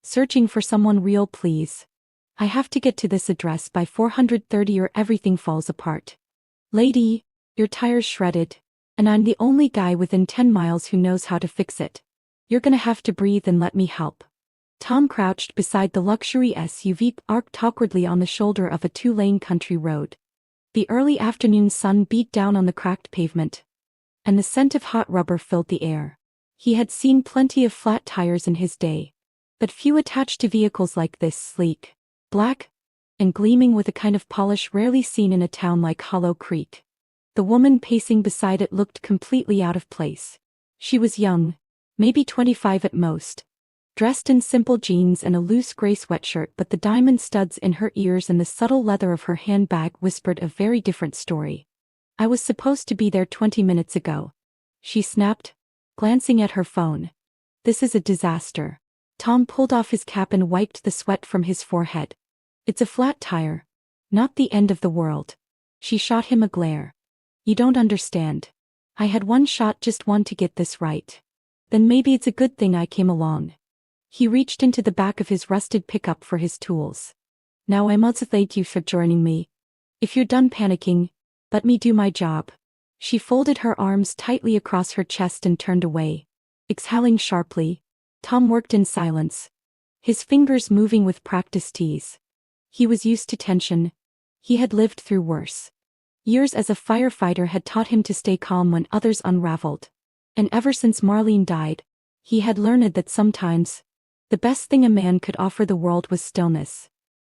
Searching for someone real, please. I have to get to this address by 4:30 or everything falls apart. Lady, your tire's shredded. And I'm the only guy within 10 miles who knows how to fix it. You're gonna have to breathe and let me help. Tom crouched beside the luxury SUV parked awkwardly on the shoulder of a 2-lane country road. The early afternoon sun beat down on the cracked pavement, and the scent of hot rubber filled the air. He had seen plenty of flat tires in his day, but few attached to vehicles like this, sleek, black, and gleaming with a kind of polish rarely seen in a town like Hollow Creek. The woman pacing beside it looked completely out of place. She was young, maybe 25 at most, dressed in simple jeans and a loose gray sweatshirt, but the diamond studs in her ears and the subtle leather of her handbag whispered a very different story. I was supposed to be there 20 minutes ago, she snapped, glancing at her phone. This is a disaster. Tom pulled off his cap and wiped the sweat from his forehead. It's a flat tire. Not the end of the world. She shot him a glare. You don't understand. I had one shot, just one, to get this right. Then maybe it's a good thing I came along. He reached into the back of his rusted pickup for his tools. Now I must thank you for joining me. If you're done panicking, let me do my job. She folded her arms tightly across her chest and turned away. Exhaling sharply, Tom worked in silence, his fingers moving with practiced ease. He was used to tension. He had lived through worse. Years as a firefighter had taught him to stay calm when others unraveled. And ever since Marlene died, he had learned that sometimes, the best thing a man could offer the world was stillness.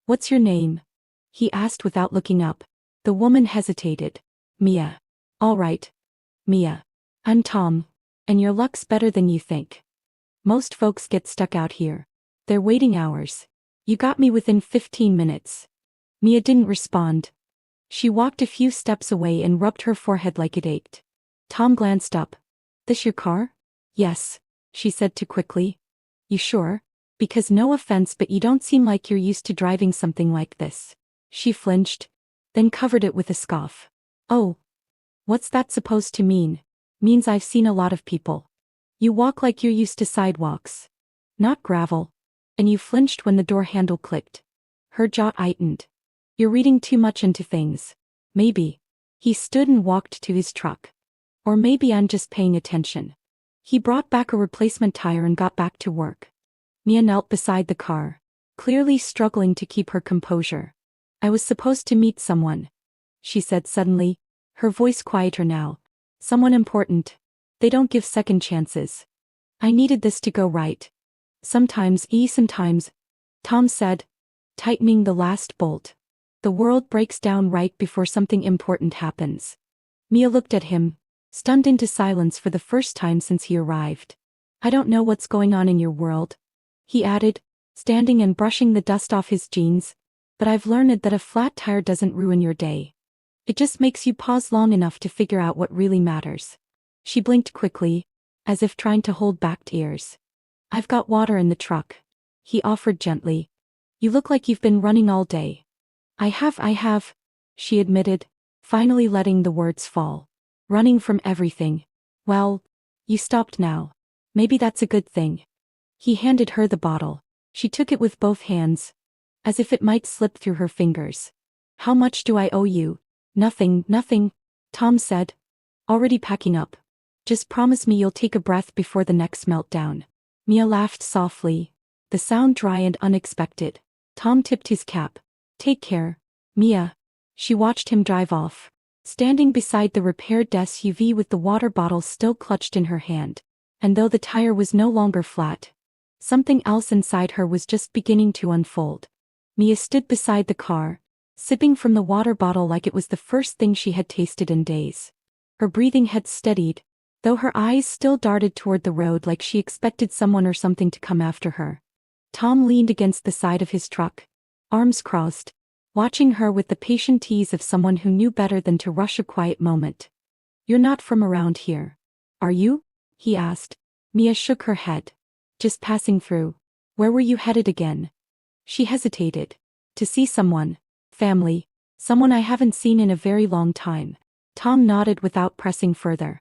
What's your name? He asked without looking up. The woman hesitated. Mia. All right. Mia. I'm Tom, and your luck's better than you think. Most folks get stuck out here. They're waiting hours. You got me within 15 minutes. Mia didn't respond. She walked a few steps away and rubbed her forehead like it ached. Tom glanced up. This your car? Yes, she said too quickly. You sure? Because no offense, but you don't seem like you're used to driving something like this. She flinched, then covered it with a scoff. Oh. What's that supposed to mean? Means I've seen a lot of people. You walk like you're used to sidewalks, not gravel. And you flinched when the door handle clicked. Her jaw tightened. You're reading too much into things. Maybe. He stood and walked to his truck. Or maybe I'm just paying attention. He brought back a replacement tire and got back to work. Mia knelt beside the car, clearly struggling to keep her composure. I was supposed to meet someone, she said suddenly, her voice quieter now. Someone important. They don't give second chances. I needed this to go right. Sometimes, Tom said, tightening the last bolt. The world breaks down right before something important happens. Mia looked at him, stunned into silence for the first time since he arrived. I don't know what's going on in your world, he added, standing and brushing the dust off his jeans, but I've learned that a flat tire doesn't ruin your day. It just makes you pause long enough to figure out what really matters. She blinked quickly, as if trying to hold back tears. I've got water in the truck, he offered gently. You look like you've been running all day. I have, she admitted, finally letting the words fall. Running from everything. Well, you stopped now. Maybe that's a good thing. He handed her the bottle. She took it with both hands, as if it might slip through her fingers. How much do I owe you? Nothing, Tom said. Already packing up. Just promise me you'll take a breath before the next meltdown. Mia laughed softly, the sound dry and unexpected. Tom tipped his cap. Take care, Mia. She watched him drive off, standing beside the repaired SUV with the water bottle still clutched in her hand. And though the tire was no longer flat, something else inside her was just beginning to unfold. Mia stood beside the car, sipping from the water bottle like it was the first thing she had tasted in days. Her breathing had steadied, though her eyes still darted toward the road like she expected someone or something to come after her. Tom leaned against the side of his truck, arms crossed, watching her with the patient ease of someone who knew better than to rush a quiet moment. You're not from around here, are you? He asked. Mia shook her head. Just passing through. Where were you headed again? She hesitated. To see someone. Family. Someone I haven't seen in a very long time. Tom nodded without pressing further.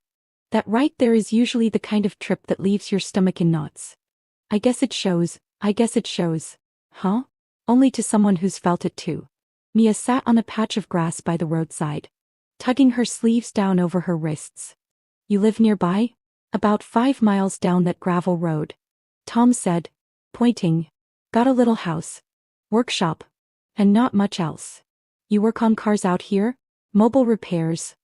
That right there is usually the kind of trip that leaves your stomach in knots. I guess it shows, I guess it shows. Huh? Only to someone who's felt it too. Mia sat on a patch of grass by the roadside, tugging her sleeves down over her wrists. You live nearby? About 5 miles down that gravel road. Tom said, pointing. Got a little house. Workshop. And not much else. You work on cars out here? Mobile repairs.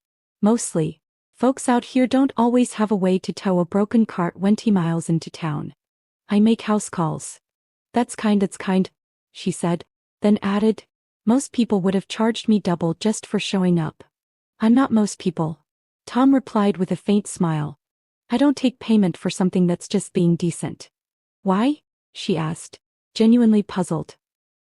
Mostly. Folks out here don't always have a way to tow a broken cart 20 miles into town. I make house calls. That's kind, she said, then added, most people would have charged me double just for showing up. I'm not most people. Tom replied with a faint smile. I don't take payment for something that's just being decent. Why? She asked, genuinely puzzled.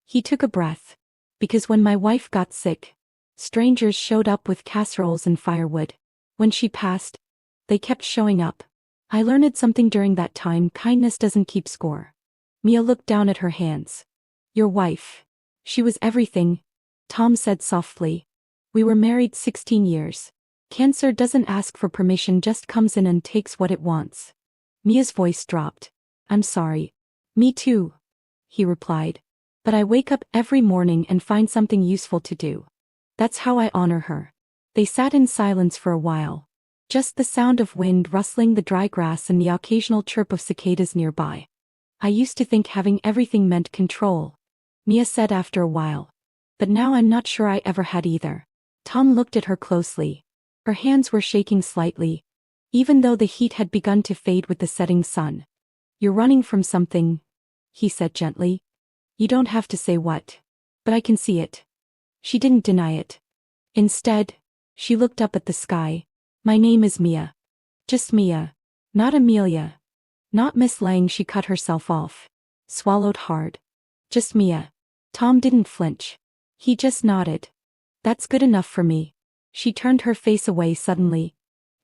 He took a breath. Because when my wife got sick, strangers showed up with casseroles and firewood. When she passed, they kept showing up. I learned something during that time: kindness doesn't keep score. Mia looked down at her hands. Your wife. She was everything, Tom said softly. We were married 16 years. Cancer doesn't ask for permission, just comes in and takes what it wants. Mia's voice dropped. I'm sorry. Me too, he replied. But I wake up every morning and find something useful to do. That's how I honor her. They sat in silence for a while. Just the sound of wind rustling the dry grass and the occasional chirp of cicadas nearby. I used to think having everything meant control, Mia said after a while. But now I'm not sure I ever had either. Tom looked at her closely. Her hands were shaking slightly, even though the heat had begun to fade with the setting sun. You're running from something, he said gently. You don't have to say what. But I can see it. She didn't deny it. Instead, she looked up at the sky. My name is Mia. Just Mia. Not Amelia. Not Miss Lang. She cut herself off. Swallowed hard. Just Mia. Tom didn't flinch. He just nodded. That's good enough for me. She turned her face away suddenly,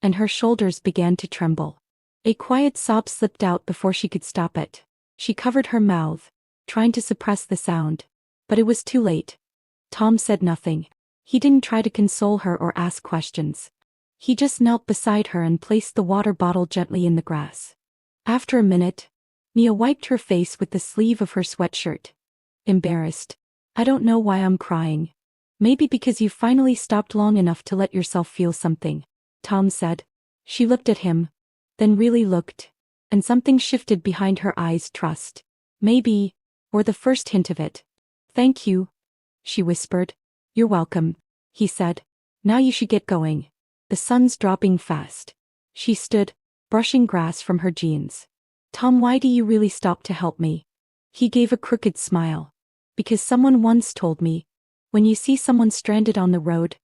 and her shoulders began to tremble. A quiet sob slipped out before she could stop it. She covered her mouth, trying to suppress the sound. But it was too late. Tom said nothing. He didn't try to console her or ask questions. He just knelt beside her and placed the water bottle gently in the grass. After a minute, Mia wiped her face with the sleeve of her sweatshirt. Embarrassed. I don't know why I'm crying. Maybe because you finally stopped long enough to let yourself feel something, Tom said. She looked at him, then really looked, and something shifted behind her eyes. Trust. Maybe, or the first hint of it. Thank you, she whispered. You're welcome, he said. Now you should get going. The sun's dropping fast. She stood, brushing grass from her jeans. Tom, why do you really stop to help me? He gave a crooked smile. Because someone once told me, when you see someone stranded on the road,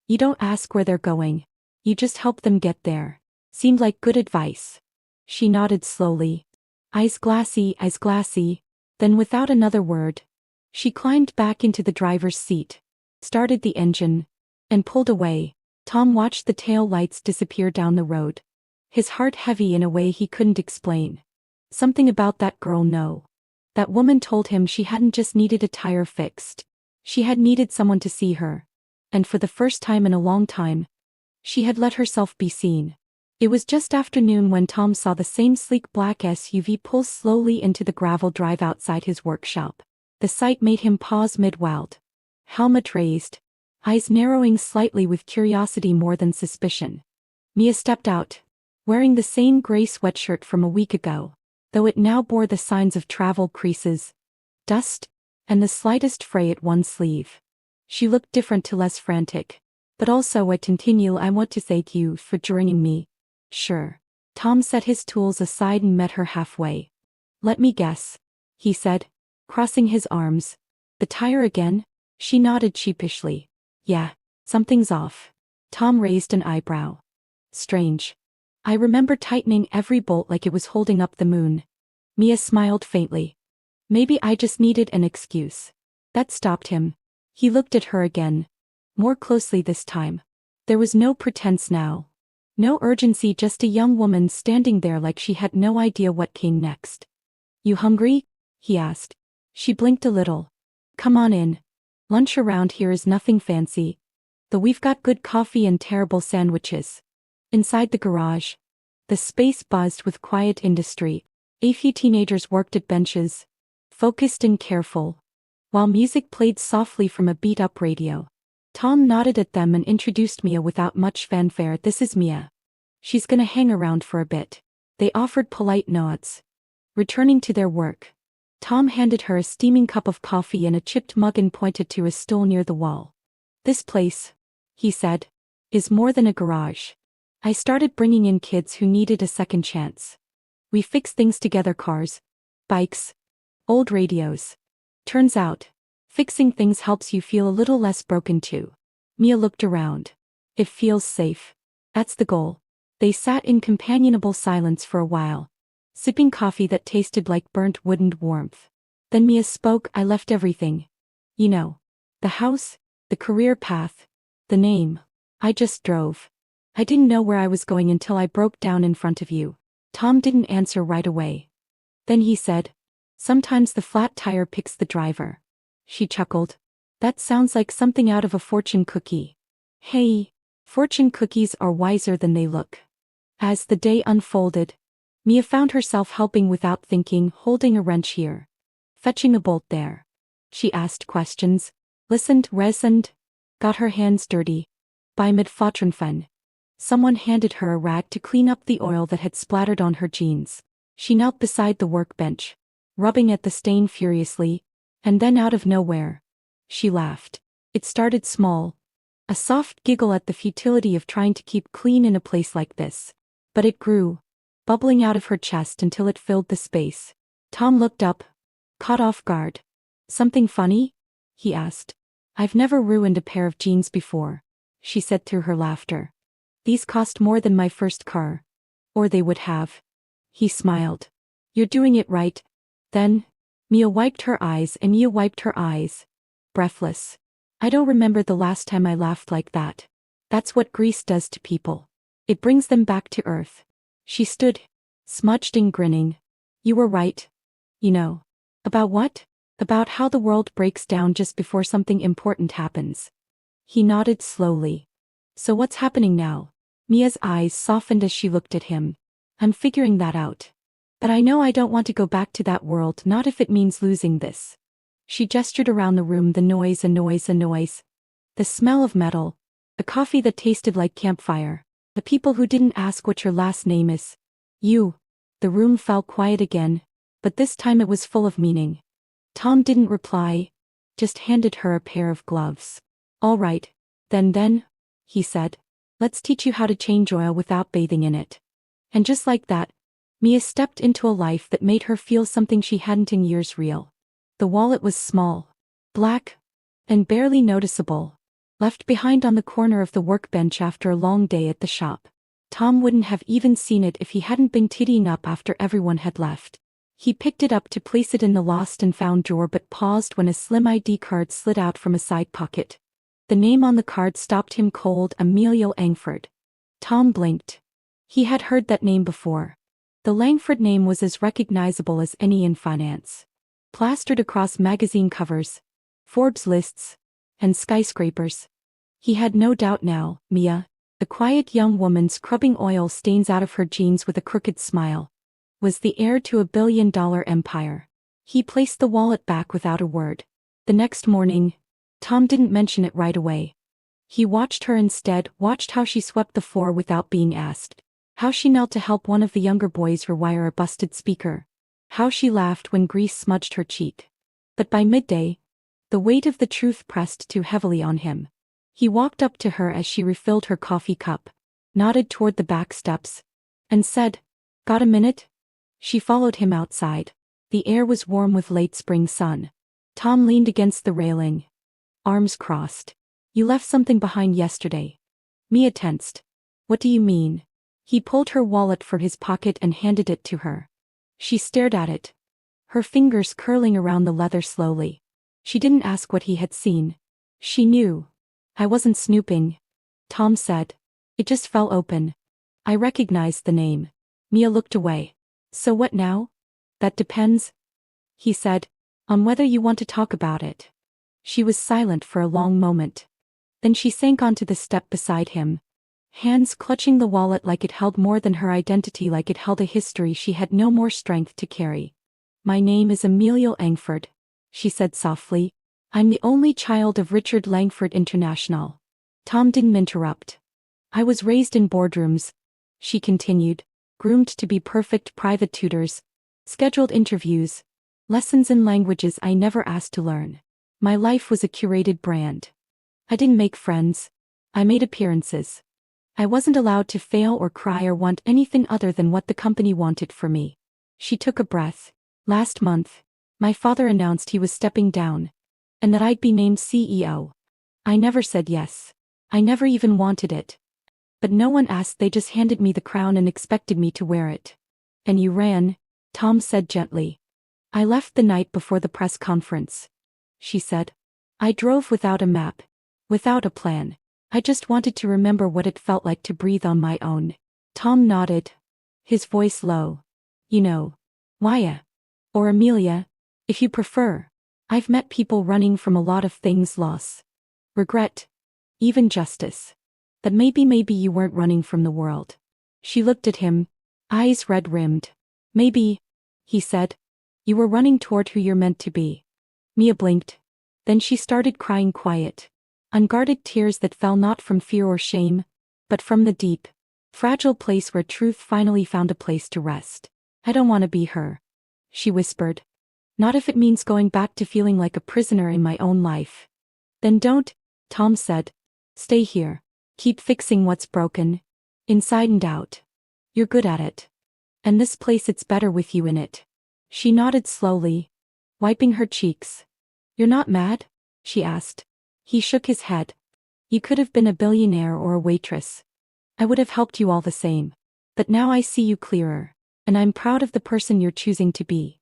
you don't ask where they're going. You just help them get there. Seemed like good advice. She nodded slowly. Eyes glassy, then without another word, she climbed back into the driver's seat, started the engine, and pulled away. Tom watched the tail lights disappear down the road, his heart heavy in a way he couldn't explain. Something about that girl, no. That woman told him she hadn't just needed a tire fixed. She had needed someone to see her. And for the first time in a long time, she had let herself be seen. It was just afternoon when Tom saw the same sleek black SUV pull slowly into the gravel drive outside his workshop. The sight made him pause mid-wild. Helmet raised, eyes narrowing slightly with curiosity more than suspicion. Mia stepped out, wearing the same gray sweatshirt from a week ago, though it now bore the signs of travel, creases, dust, and the slightest fray at one sleeve. She looked different, to less frantic. But also I want to thank you for joining me. Sure. Tom set his tools aside and met her halfway. Let me guess, he said, crossing his arms. The tire again? She nodded sheepishly. Yeah, something's off. Tom raised an eyebrow. Strange. I remember tightening every bolt like it was holding up the moon. Mia smiled faintly. Maybe I just needed an excuse. That stopped him. He looked at her again. More closely this time. There was no pretense now. No urgency, just a young woman standing there like she had no idea what came next. You hungry? He asked. She blinked a little. Come on in. Lunch around here is nothing fancy, though we've got good coffee and terrible sandwiches. Inside the garage, the space buzzed with quiet industry. A few teenagers worked at benches, focused and careful, while music played softly from a beat-up radio. Tom nodded at them and introduced Mia without much fanfare. "This is Mia. She's gonna hang around for a bit." They offered polite nods. Returning to their work, Tom handed her a steaming cup of coffee and a chipped mug and pointed to a stool near the wall. "This place," he said, "is more than a garage. I started bringing in kids who needed a second chance. We fix things together: cars, bikes, old radios. Turns out, fixing things helps you feel a little less broken too." Mia looked around. "It feels safe. That's the goal." They sat in companionable silence for a while, sipping coffee that tasted like burnt wood and warmth. Then Mia spoke. "I left everything. You know, the house, the career path, the name. I just drove. I didn't know where I was going until I broke down in front of you." Tom didn't answer right away. Then he said, "Sometimes the flat tire picks the driver." She chuckled. "That sounds like something out of a fortune cookie." "Hey, fortune cookies are wiser than they look." As the day unfolded, Mia found herself helping without thinking, holding a wrench here, fetching a bolt there. She asked questions, listened, reasoned, got her hands dirty. By mid-Fotrenfen, someone handed her a rag to clean up the oil that had splattered on her jeans. She knelt beside the workbench, rubbing at the stain furiously, and then out of nowhere, she laughed. It started small, a soft giggle at the futility of trying to keep clean in a place like this. But it grew, bubbling out of her chest until it filled the space. Tom looked up, caught off guard. "Something funny?" he asked. "I've never ruined a pair of jeans before," she said through her laughter. "These cost more than my first car. Or they would have." He smiled. "You're doing it right, then." Mia wiped her eyes and Mia wiped her eyes, breathless. "I don't remember the last time I laughed like that. That's what grease does to people. It brings them back to earth." She stood, smudged and grinning. "You were right. You know. About what?" "About how the world breaks down just before something important happens." He nodded slowly. "So what's happening now?" Mia's eyes softened as she looked at him. "I'm figuring that out. But I know I don't want to go back to that world, not if it means losing this." She gestured around the room. The noise, a noise, a noise. The smell of metal. A coffee that tasted like campfire. The people who didn't ask what your last name is. "You." The room fell quiet again, but this time it was full of meaning. Tom didn't reply, just handed her a pair of gloves. "All right, then, he said. "Let's teach you how to change oil without bathing in it." And just like that, Mia stepped into a life that made her feel something she hadn't in years. Real. The wallet was small, black, and barely noticeable, left behind on the corner of the workbench after a long day at the shop. Tom wouldn't have even seen it if he hadn't been tidying up after everyone had left. He picked it up to place it in the lost and found drawer but paused when a slim ID card slid out from a side pocket. The name on the card stopped him cold. Amelia Langford. Tom blinked. He had heard that name before. The Langford name was as recognizable as any in finance. Plastered across magazine covers, Forbes lists, and skyscrapers. He had no doubt now. Mia, the quiet young woman scrubbing oil stains out of her jeans with a crooked smile, was the heir to a billion-dollar empire. He placed the wallet back without a word. The next morning, Tom didn't mention it right away. He watched her instead, watched how she swept the floor without being asked, how she knelt to help one of the younger boys rewire a busted speaker, how she laughed when grease smudged her cheek. But by midday, the weight of the truth pressed too heavily on him. He walked up to her as she refilled her coffee cup, nodded toward the back steps, and said, "Got a minute?" She followed him outside. The air was warm with late spring sun. Tom leaned against the railing, arms crossed. "You left something behind yesterday." Mia tensed. "What do you mean?" He pulled her wallet from his pocket and handed it to her. She stared at it, her fingers curling around the leather slowly. She didn't ask what he had seen. She knew. "I wasn't snooping," Tom said. "It just fell open. I recognized the name." Mia looked away. "So what now?" "That depends," he said, "on whether you want to talk about it." She was silent for a long moment. Then she sank onto the step beside him, hands clutching the wallet like it held more than her identity, like it held a history she had no more strength to carry. My name is Amelia Langford, she said softly. I'm the only child of Richard Langford International. Tom didn't interrupt. I was raised in boardrooms, she continued, groomed to be perfect private tutors, scheduled interviews, lessons in languages I never asked to learn. My life was a curated brand. I didn't make friends. I made appearances. I wasn't allowed to fail or cry or want anything other than what the company wanted for me. She took a breath. Last month, my father announced he was stepping down, and that I'd be named CEO. I never said yes. I never even wanted it. But no one asked, they just handed me the crown and expected me to wear it. And you ran, Tom said gently. I left the night before the press conference, she said. I drove without a map, without a plan. I just wanted to remember what it felt like to breathe on my own. Tom nodded, his voice low. You know, Waya, or Amelia, if you prefer. I've met people running from a lot of things: loss, regret, even justice. But maybe you weren't running from the world. She looked at him, eyes red-rimmed. Maybe, he said, you were running toward who you're meant to be. Mia blinked. Then she started crying, quiet, unguarded tears that fell not from fear or shame, but from the deep, fragile place where truth finally found a place to rest. I don't want to be her, she whispered. Not if it means going back to feeling like a prisoner in my own life. Then don't, Tom said. Stay here. Keep fixing what's broken, inside and out. You're good at it. And this place, it's better with you in it. She nodded slowly, wiping her cheeks. You're not mad? She asked. He shook his head. You could have been a billionaire or a waitress. I would have helped you all the same. But now I see you clearer, and I'm proud of the person you're choosing to be.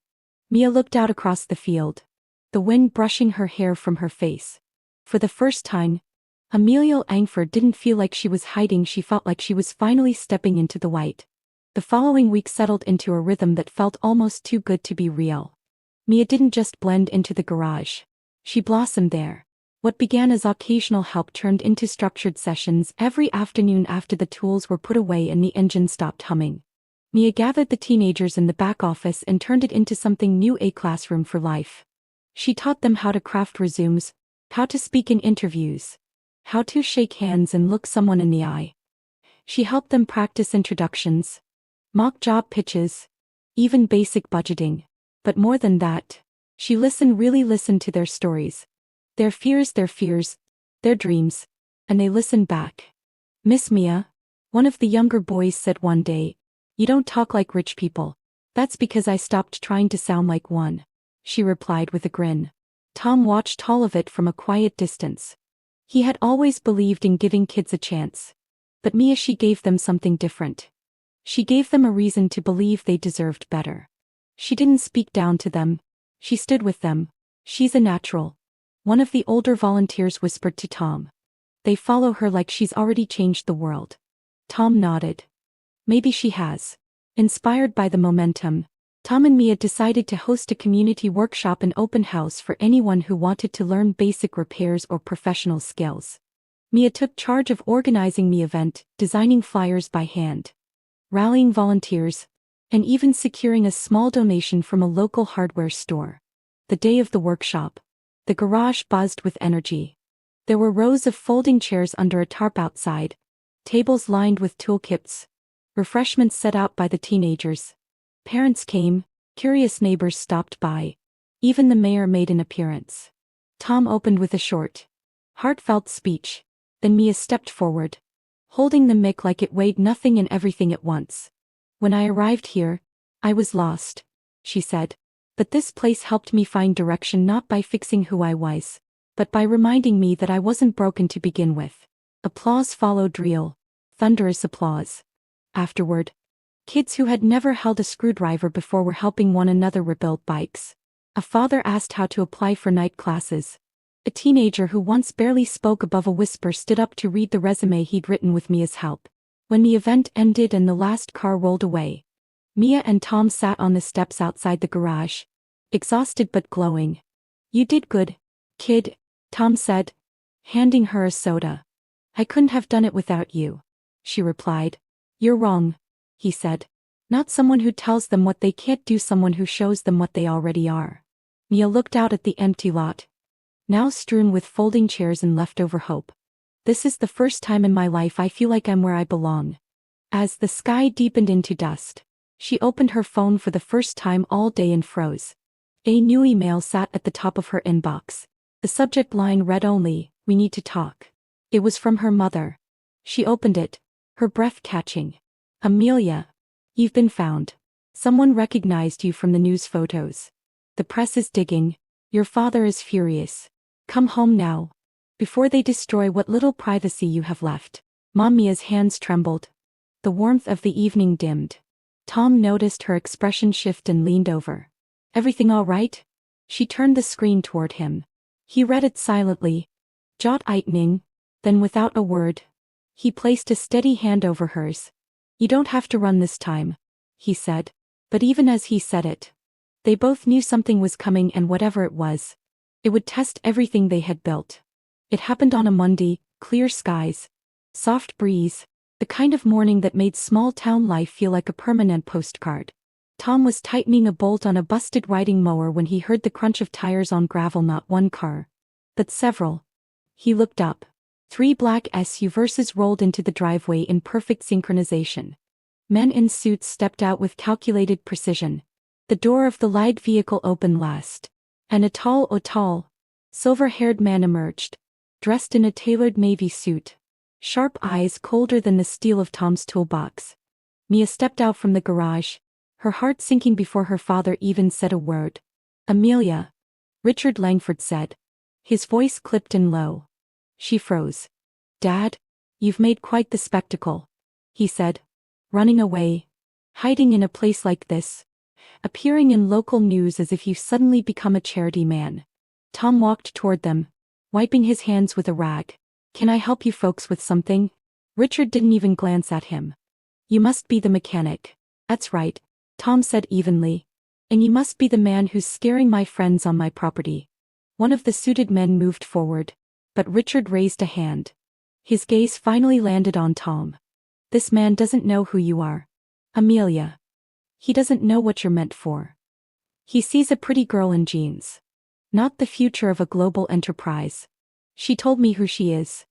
Mia looked out across the field, the wind brushing her hair from her face. For the first time, Amelia Langford didn't feel like she was hiding, she felt like she was finally stepping into the white. The following week settled into a rhythm that felt almost too good to be real. Mia didn't just blend into the garage. She blossomed there. What began as occasional help turned into structured sessions every afternoon after the tools were put away and the engine stopped humming. Mia gathered the teenagers in the back office and turned it into something new, a classroom for life. She taught them how to craft resumes, how to speak in interviews, how to shake hands and look someone in the eye. She helped them practice introductions, mock job pitches, even basic budgeting. But more than that, she really listened to their stories, their fears, their dreams, and they listened back. Miss Mia, one of the younger boys said one day, you don't talk like rich people. That's because I stopped trying to sound like one, she replied with a grin. Tom watched all of it from a quiet distance. He had always believed in giving kids a chance. But Mia, she gave them something different. She gave them a reason to believe they deserved better. She didn't speak down to them. She stood with them. She's a natural, one of the older volunteers whispered to Tom. They follow her like she's already changed the world. Tom nodded. Maybe she has. Inspired by the momentum, Tom and Mia decided to host a community workshop and open house for anyone who wanted to learn basic repairs or professional skills. Mia took charge of organizing the event, designing flyers by hand, rallying volunteers, and even securing a small donation from a local hardware store. The day of the workshop, the garage buzzed with energy. There were rows of folding chairs under a tarp outside, tables lined with toolkits, refreshments set out by the teenagers. Parents came, curious neighbors stopped by. Even the mayor made an appearance. Tom opened with a short, heartfelt speech. Then Mia stepped forward, holding the mic like it weighed nothing and everything at once. When I arrived here, I was lost, she said. But this place helped me find direction, not by fixing who I was, but by reminding me that I wasn't broken to begin with. Applause followed, real, thunderous applause. Afterward, kids who had never held a screwdriver before were helping one another rebuild bikes. A father asked how to apply for night classes. A teenager who once barely spoke above a whisper stood up to read the resume he'd written with Mia's help. When the event ended and the last car rolled away, Mia and Tom sat on the steps outside the garage, exhausted but glowing. You did good, kid, Tom said, handing her a soda. I couldn't have done it without you, she replied. You're wrong, he said. Not someone who tells them what they can't do, someone who shows them what they already are. Mia looked out at the empty lot, now strewn with folding chairs and leftover hope. This is the first time in my life I feel like I'm where I belong. As the sky deepened into dust, she opened her phone for the first time all day and froze. A new email sat at the top of her inbox. The subject line read only, "We need to talk." It was from her mother. She opened it, her breath catching. "Amelia, you've been found. Someone recognized you from the news photos. The press is digging. Your father is furious. Come home now, before they destroy what little privacy you have left." Mia's hands trembled. The warmth of the evening dimmed. Tom noticed her expression shift and leaned over. "Everything all right?" She turned the screen toward him. He read it silently, jaw-tightening, then without a word, he placed a steady hand over hers. "You don't have to run this time," he said. But even as he said it, they both knew something was coming, and whatever it was, it would test everything they had built. It happened on a Monday, clear skies, soft breeze, the kind of morning that made small-town life feel like a permanent postcard. Tom was tightening a bolt on a busted riding mower when he heard the crunch of tires on gravel, not one car, but several. He looked up. 3 black SUVs rolled into the driveway in perfect synchronization. Men in suits stepped out with calculated precision. The door of the light vehicle opened last, and a tall, silver-haired man emerged, dressed in a tailored navy suit, sharp eyes colder than the steel of Tom's toolbox. Mia stepped out from the garage, her heart sinking before her father even said a word. "Amelia," Richard Langford said. His voice clipped and low. She froze. "Dad, you've made quite the spectacle," he said. "Running away, hiding in a place like this, appearing in local news as if you suddenly become a charity man." Tom walked toward them, wiping his hands with a rag. "Can I help you folks with something?" Richard didn't even glance at him. "You must be the mechanic." "That's right," Tom said evenly. "And you must be the man who's scaring my friends on my property." One of the suited men moved forward, but Richard raised a hand. His gaze finally landed on Tom. "This man doesn't know who you are, Amelia. He doesn't know what you're meant for. He sees a pretty girl in jeans, not the future of a global enterprise." "She told me who she is,"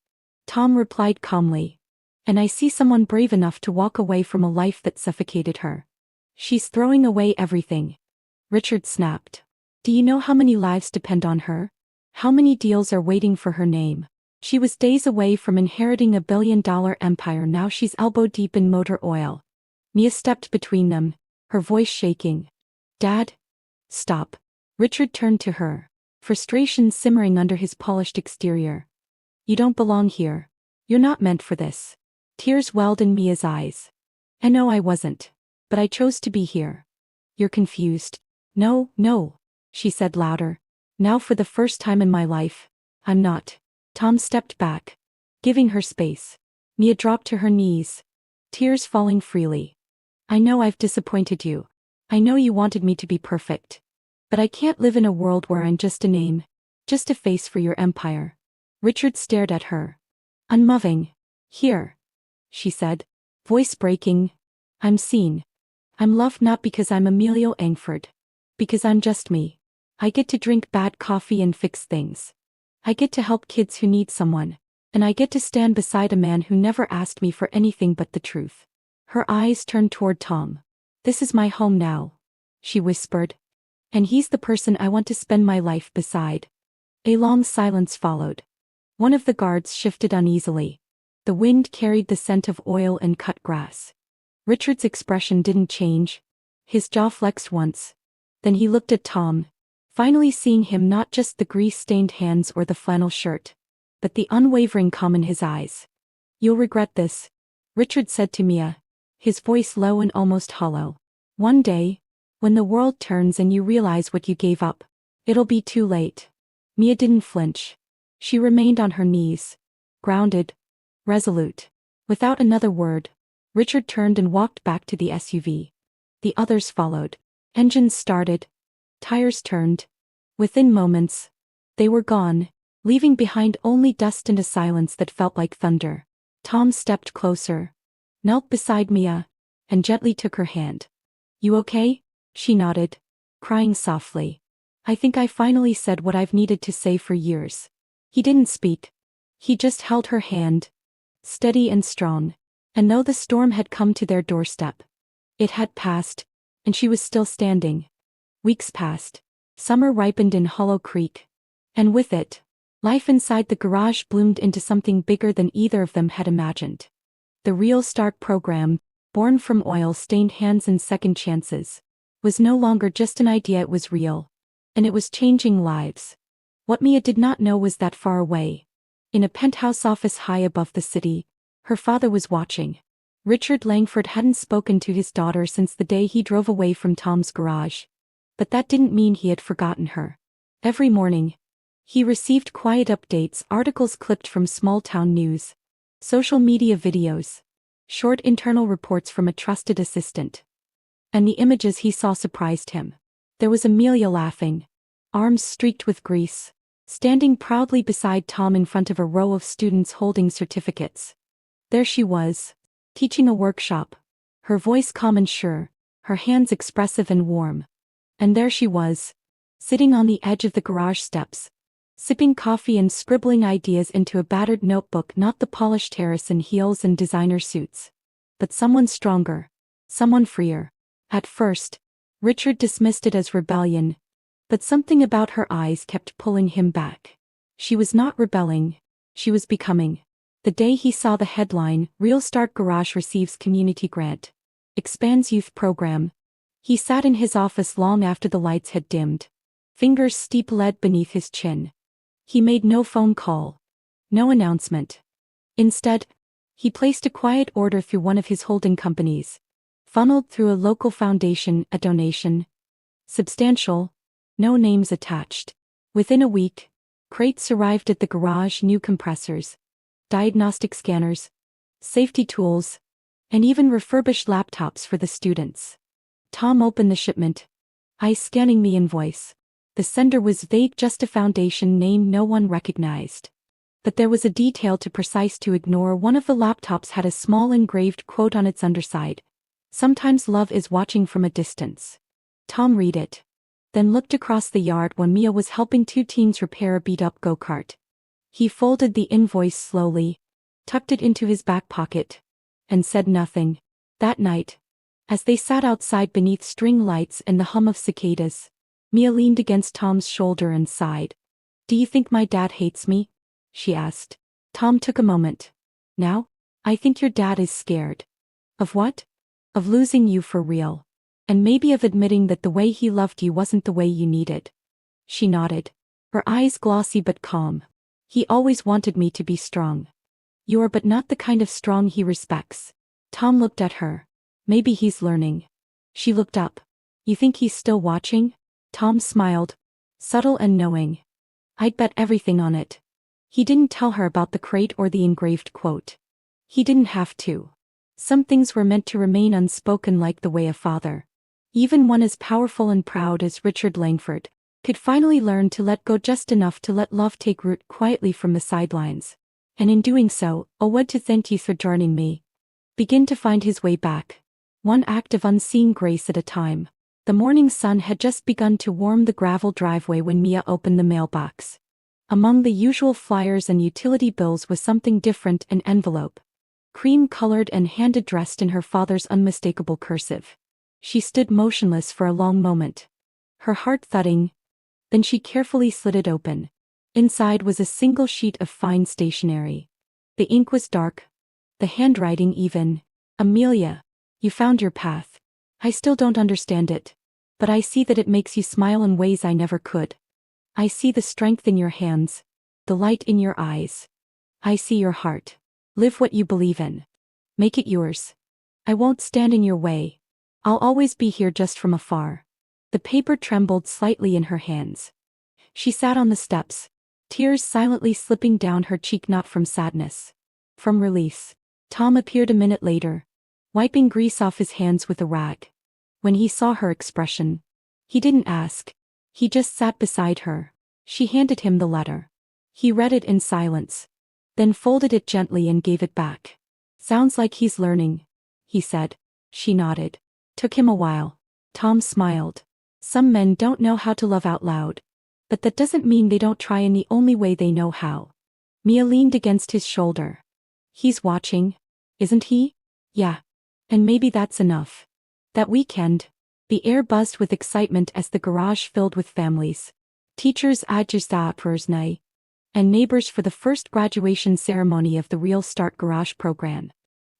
Tom replied calmly. "And I see someone brave enough to walk away from a life that suffocated her." "She's throwing away everything," Richard snapped. "Do you know how many lives depend on her? How many deals are waiting for her name? She was days away from inheriting a billion-dollar empire. Now she's elbow-deep in motor oil." Mia stepped between them, her voice shaking. "Dad? Stop." Richard turned to her, frustration simmering under his polished exterior. "You don't belong here. You're not meant for this." Tears welled in Mia's eyes. "I know I wasn't, but I chose to be here." "You're confused." No, she said louder. "Now for the first time in my life, I'm not." Tom stepped back, giving her space. Mia dropped to her knees, tears falling freely. "I know I've disappointed you. I know you wanted me to be perfect. But I can't live in a world where I'm just a name, just a face for your empire." Richard stared at her. "Unmoving. Here," she said, voice breaking. "I'm seen. I'm loved not because I'm Amelia Langford. Because I'm just me. I get to drink bad coffee and fix things. I get to help kids who need someone. And I get to stand beside a man who never asked me for anything but the truth." Her eyes turned toward Tom. "This is my home now," she whispered. "And he's the person I want to spend my life beside." A long silence followed. One of the guards shifted uneasily. The wind carried the scent of oil and cut grass. Richard's expression didn't change. His jaw flexed once. Then he looked at Tom, finally seeing him, not just the grease-stained hands or the flannel shirt, but the unwavering calm in his eyes. "You'll regret this," Richard said to Mia, his voice low and almost hollow. "One day, when the world turns and you realize what you gave up, it'll be too late." Mia didn't flinch. She remained on her knees, grounded, resolute. Without another word, Richard turned and walked back to the SUV. The others followed. Engines started. Tires turned. Within moments, they were gone, leaving behind only dust and a silence that felt like thunder. Tom stepped closer, knelt beside Mia, and gently took her hand. You okay? She nodded, crying softly. I think I finally said what I've needed to say for years. He didn't speak. He just held her hand, steady and strong. And though the storm had come to their doorstep, it had passed, and she was still standing. Weeks passed. Summer ripened in Hollow Creek. And with it, life inside the garage bloomed into something bigger than either of them had imagined. The Real Start program, born from oil-stained hands and second chances, was no longer just an idea, it was real. And it was changing lives. What Mia did not know was that far away, in a penthouse office high above the city, her father was watching. Richard Langford hadn't spoken to his daughter since the day he drove away from Tom's garage. But that didn't mean he had forgotten her. Every morning, he received quiet updates, articles clipped from small-town news, social media videos, short internal reports from a trusted assistant. And the images he saw surprised him. There was Amelia laughing, arms streaked with grease, standing proudly beside Tom in front of a row of students holding certificates. There she was, teaching a workshop, her voice calm and sure, her hands expressive and warm. And there she was, sitting on the edge of the garage steps, sipping coffee and scribbling ideas into a battered notebook, not the polished heiress in heels and designer suits, but someone stronger, someone freer. At first, Richard dismissed it as rebellion, but something about her eyes kept pulling him back. She was not rebelling, she was becoming. The day he saw the headline, Real Start Garage receives community grant, expands youth program, he sat in his office long after the lights had dimmed, fingers steep lead beneath his chin. He made no phone call, no announcement. Instead, he placed a quiet order through one of his holding companies, funneled through a local foundation, a donation. Substantial, no names attached. Within a week, crates arrived at the garage, new compressors, diagnostic scanners, safety tools, and even refurbished laptops for the students. Tom opened the shipment, eyes scanning the invoice. The sender was vague, just a foundation name no one recognized. But there was a detail too precise to ignore. One of the laptops had a small engraved quote on its underside. Sometimes love is watching from a distance. Tom read it, then looked across the yard when Mia was helping two teens repair a beat-up go-kart. He folded the invoice slowly, tucked it into his back pocket, and said nothing. That night, as they sat outside beneath string lights and the hum of cicadas, Mia leaned against Tom's shoulder and sighed. Do you think my dad hates me? She asked. Tom took a moment. Now? I think your dad is scared. Of what? Of losing you for real. And maybe of admitting that the way he loved you wasn't the way you needed. She nodded, her eyes glossy but calm. He always wanted me to be strong. You're but not the kind of strong he respects. Tom looked at her. Maybe he's learning. She looked up. You think he's still watching? Tom smiled, subtle and knowing. I'd bet everything on it. He didn't tell her about the crate or the engraved quote. He didn't have to. Some things were meant to remain unspoken, like the way a father, even one as powerful and proud as Richard Langford, could finally learn to let go just enough to let love take root quietly from the sidelines. And in doing so, I want to thank you for joining me. Begin to find his way back. One act of unseen grace at a time. The morning sun had just begun to warm the gravel driveway when Mia opened the mailbox. Among the usual flyers and utility bills was something different, an envelope. Cream-colored and hand-addressed in her father's unmistakable cursive. She stood motionless for a long moment, her heart thudding. Then she carefully slid it open. Inside was a single sheet of fine stationery. The ink was dark, the handwriting even. Amelia, you found your path. I still don't understand it, but I see that it makes you smile in ways I never could. I see the strength in your hands, the light in your eyes. I see your heart. Live what you believe in. Make it yours. I won't stand in your way. I'll always be here, just from afar. The paper trembled slightly in her hands. She sat on the steps, tears silently slipping down her cheek, not from sadness, from release. Tom appeared a minute later, wiping grease off his hands with a rag. When he saw her expression, he didn't ask. He just sat beside her. She handed him the letter. He read it in silence, then folded it gently and gave it back. Sounds like he's learning, he said. She nodded. Took him a while. Tom smiled. Some men don't know how to love out loud. But that doesn't mean they don't try in the only way they know how. Mia leaned against his shoulder. He's watching, isn't he? Yeah. And maybe that's enough. That weekend, the air buzzed with excitement as the garage filled with families. Teachers and neighbors for the first graduation ceremony of the Real Start Garage program.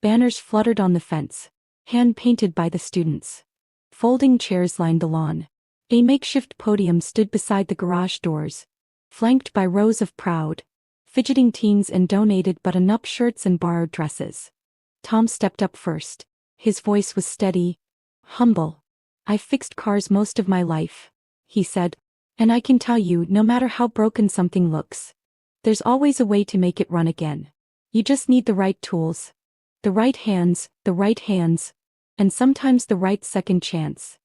Banners fluttered on the fence, hand-painted by the students. Folding chairs lined the lawn. A makeshift podium stood beside the garage doors, flanked by rows of proud, fidgeting teens in donated button-up shirts and borrowed dresses. Tom stepped up first. His voice was steady, humble. "I've fixed cars most of my life," he said, "and I can tell you, no matter how broken something looks, there's always a way to make it run again. You just need the right tools, the right hands, and sometimes the right second chance."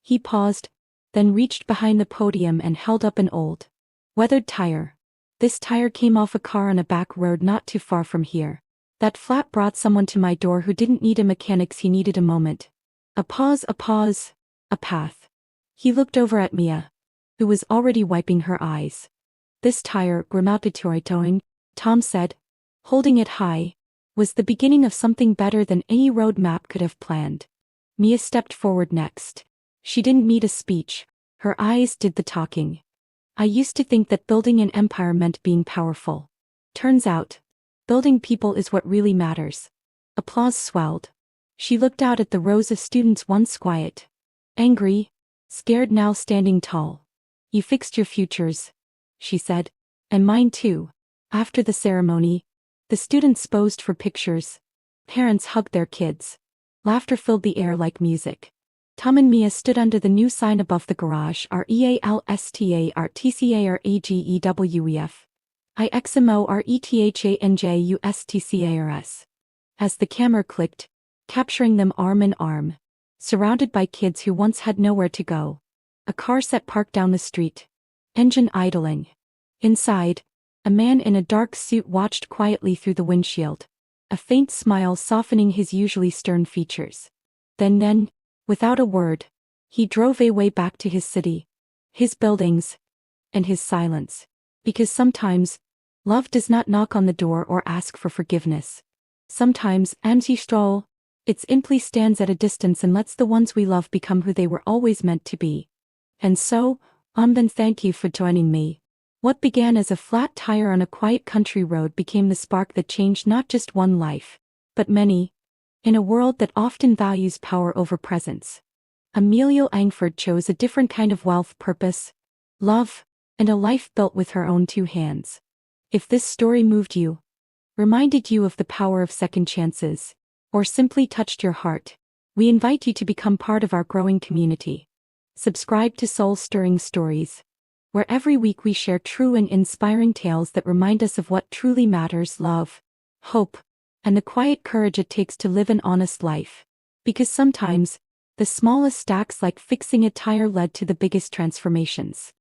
He paused, then reached behind the podium and held up an old, weathered tire. "This tire came off a car on a back road not too far from here. That flat brought someone to my door who didn't need a mechanic, he needed a moment. A pause, a path." He looked over at Mia, who was already wiping her eyes. "This tire, Tom said, holding it high, was the beginning of something better than any road map could have planned." Mia stepped forward next. She didn't need a speech. Her eyes did the talking. "I used to think that building an empire meant being powerful. Turns out, building people is what really matters." Applause swelled. She looked out at the rows of students, once quiet, angry, scared, now standing tall. "You fixed your futures," she said. "And mine too." After the ceremony, the students posed for pictures. Parents hugged their kids. Laughter filled the air like music. Tom and Mia stood under the new sign above the garage, REALSTARTCARAGEWEF. IXMORETHANJUSTCARS. As the camera clicked, capturing them arm in arm, surrounded by kids who once had nowhere to go. A car sat parked down the street, engine idling. Inside, a man in a dark suit watched quietly through the windshield, a faint smile softening his usually stern features. Then, without a word, he drove away back to his city, his buildings, and his silence. Because sometimes, love does not knock on the door or ask for forgiveness. Sometimes, it simply stands at a distance and lets the ones we love become who they were always meant to be. And so, then thank you for joining me. What began as a flat tire on a quiet country road became the spark that changed not just one life, but many. In a world that often values power over presence, Amelia Langford chose a different kind of wealth, purpose, love, and a life built with her own two hands. If this story moved you, reminded you of the power of second chances, or simply touched your heart, we invite you to become part of our growing community. Subscribe to Soul Stirring Stories, where every week we share true and inspiring tales that remind us of what truly matters: love, hope, and the quiet courage it takes to live an honest life. Because sometimes, the smallest acts, like fixing a tire, led to the biggest transformations.